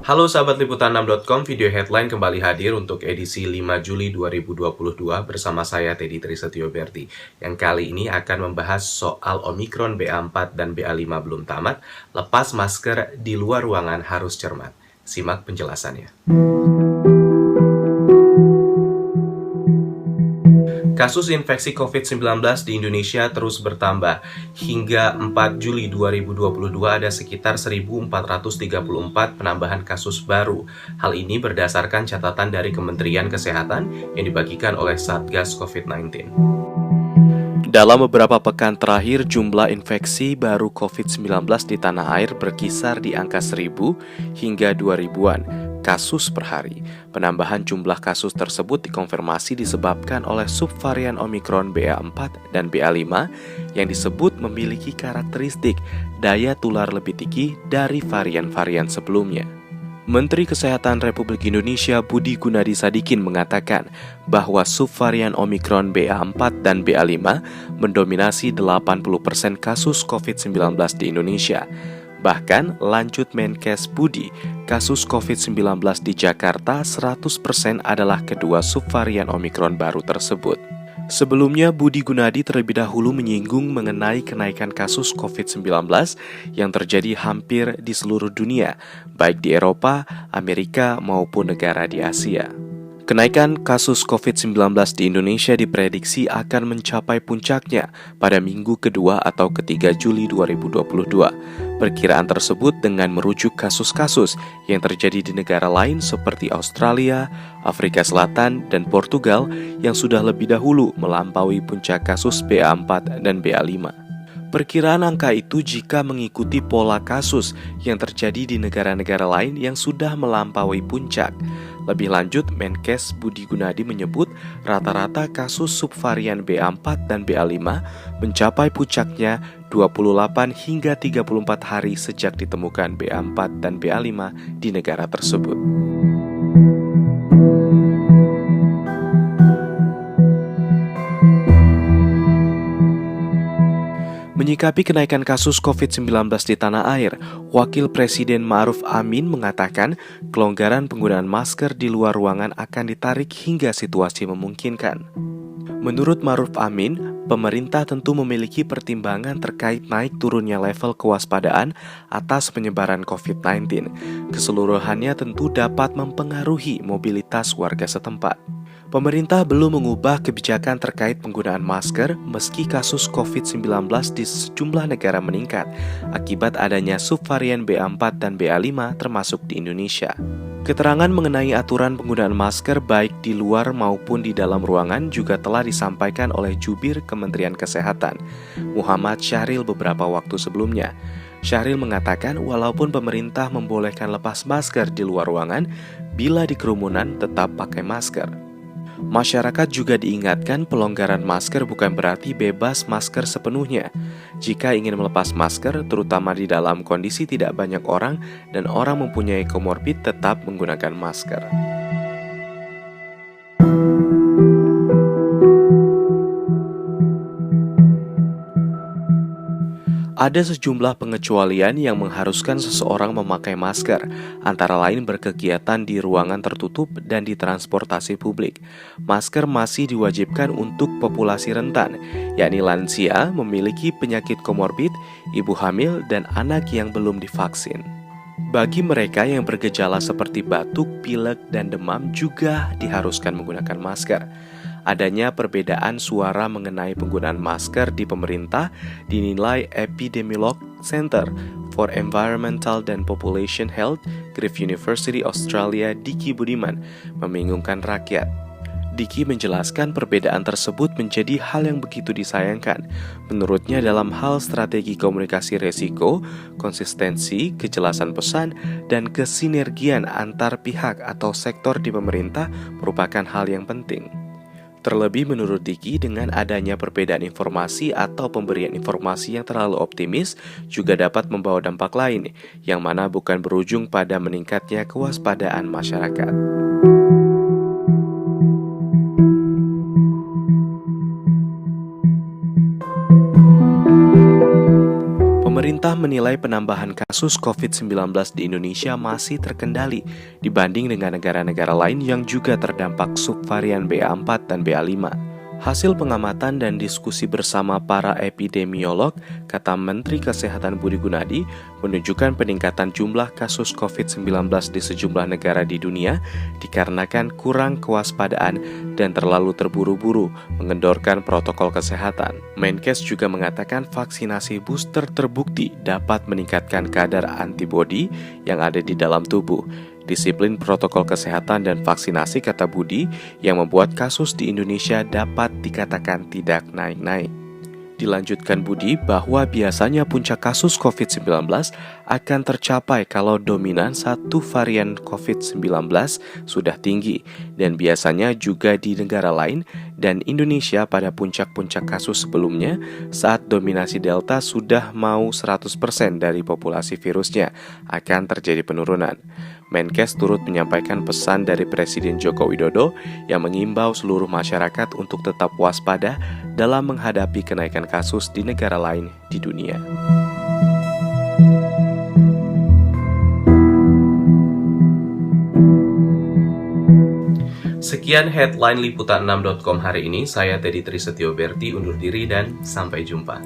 Halo sahabat liputan6.com, video headline kembali hadir untuk edisi 5 Juli 2022 bersama saya Teddy Trisetyo Berti, yang kali ini akan membahas soal Omikron BA4 dan BA5 belum tamat, lepas masker di luar ruangan harus cermat. Simak penjelasannya. Kasus infeksi COVID-19 di Indonesia terus bertambah. Hingga 4 Juli 2022 ada sekitar 1.434 penambahan kasus baru. Hal ini berdasarkan catatan dari Kementerian Kesehatan yang dibagikan oleh Satgas COVID-19. Dalam beberapa pekan terakhir, jumlah infeksi baru COVID-19 di tanah air berkisar di angka 1.000 hingga 2.000-an kasus per hari. Penambahan jumlah kasus tersebut dikonfirmasi disebabkan oleh subvarian Omikron BA4 dan BA5 yang disebut memiliki karakteristik daya tular lebih tinggi dari varian-varian sebelumnya. Menteri Kesehatan Republik Indonesia Budi Gunadi Sadikin mengatakan bahwa subvarian Omikron BA4 dan BA5 mendominasi 80% kasus COVID-19 di Indonesia. Bahkan, lanjut Menkes Budi, kasus COVID-19 di Jakarta 100% adalah kedua subvarian Omikron baru tersebut. Sebelumnya, Budi Gunadi terlebih dahulu menyinggung mengenai kenaikan kasus COVID-19 yang terjadi hampir di seluruh dunia, baik di Eropa, Amerika, maupun negara di Asia. Kenaikan kasus COVID-19 di Indonesia diprediksi akan mencapai puncaknya pada minggu kedua atau ketiga Juli 2022. Perkiraan tersebut dengan merujuk kasus-kasus yang terjadi di negara lain seperti Australia, Afrika Selatan, dan Portugal yang sudah lebih dahulu melampaui puncak kasus BA4 dan BA5. Perkiraan angka itu jika mengikuti pola kasus yang terjadi di negara-negara lain yang sudah melampaui puncak. Lebih lanjut, Menkes Budi Gunadi menyebut rata-rata kasus subvarian BA4 dan BA5 mencapai puncaknya 28 hingga 34 hari sejak ditemukan BA4 dan BA5 di negara tersebut. Menyikapi kenaikan kasus COVID-19 di tanah air, Wakil Presiden Ma'ruf Amin mengatakan kelonggaran penggunaan masker di luar ruangan akan ditarik hingga situasi memungkinkan. Menurut Ma'ruf Amin, pemerintah tentu memiliki pertimbangan terkait naik turunnya level kewaspadaan atas penyebaran COVID-19. Keseluruhannya tentu dapat mempengaruhi mobilitas warga setempat. Pemerintah belum mengubah kebijakan terkait penggunaan masker meski kasus COVID-19 di sejumlah negara meningkat akibat adanya subvarian BA4 dan BA5 termasuk di Indonesia. Keterangan mengenai aturan penggunaan masker baik di luar maupun di dalam ruangan juga telah disampaikan oleh Jubir Kementerian Kesehatan, Muhammad Syahril beberapa waktu sebelumnya. Syahril mengatakan walaupun pemerintah membolehkan lepas masker di luar ruangan, bila di kerumunan tetap pakai masker. Masyarakat juga diingatkan pelonggaran masker bukan berarti bebas masker sepenuhnya. Jika ingin melepas masker, terutama di dalam kondisi tidak banyak orang dan orang mempunyai komorbid, tetap menggunakan masker. Ada sejumlah pengecualian yang mengharuskan seseorang memakai masker, antara lain berkegiatan di ruangan tertutup dan di transportasi publik. Masker masih diwajibkan untuk populasi rentan, yakni lansia, memiliki penyakit komorbid, ibu hamil, dan anak yang belum divaksin. Bagi mereka yang bergejala seperti batuk, pilek, dan demam juga diharuskan menggunakan masker. Adanya perbedaan suara mengenai penggunaan masker di pemerintah dinilai Epidemiolog Center for Environmental and Population Health, Griffith University Australia, Diki Budiman, membingungkan rakyat. Diki menjelaskan perbedaan tersebut menjadi hal yang begitu disayangkan. Menurutnya dalam hal strategi komunikasi resiko, konsistensi, kejelasan pesan, dan kesinergian antar pihak atau sektor di pemerintah merupakan hal yang penting. Terlebih menurut Diki, dengan adanya perbedaan informasi atau pemberian informasi yang terlalu optimis juga dapat membawa dampak lain, yang mana bukan berujung pada meningkatnya kewaspadaan masyarakat. Pemerintah menilai penambahan kasus COVID-19 di Indonesia masih terkendali dibanding dengan negara-negara lain yang juga terdampak subvarian BA4 dan BA5. Hasil pengamatan dan diskusi bersama para epidemiolog, kata Menteri Kesehatan Budi Gunadi, menunjukkan peningkatan jumlah kasus COVID-19 di sejumlah negara di dunia dikarenakan kurang kewaspadaan dan terlalu terburu-buru mengendorkan protokol kesehatan. Menkes juga mengatakan vaksinasi booster terbukti dapat meningkatkan kadar antibodi yang ada di dalam tubuh. Disiplin protokol kesehatan dan vaksinasi, kata Budi, yang membuat kasus di Indonesia dapat dikatakan tidak naik-naik. Dilanjutkan Budi bahwa biasanya puncak kasus COVID-19 akan tercapai kalau dominan satu varian COVID-19 sudah tinggi dan biasanya juga di negara lain dan Indonesia pada puncak-puncak kasus sebelumnya saat dominasi Delta sudah mau 100% dari populasi virusnya akan terjadi penurunan. Menkes turut menyampaikan pesan dari Presiden Joko Widodo yang mengimbau seluruh masyarakat untuk tetap waspada dalam menghadapi kenaikan kasus di negara lain di dunia. Sekian headline liputan6.com hari ini. Saya Teddy Trisetyo Berti undur diri dan sampai jumpa.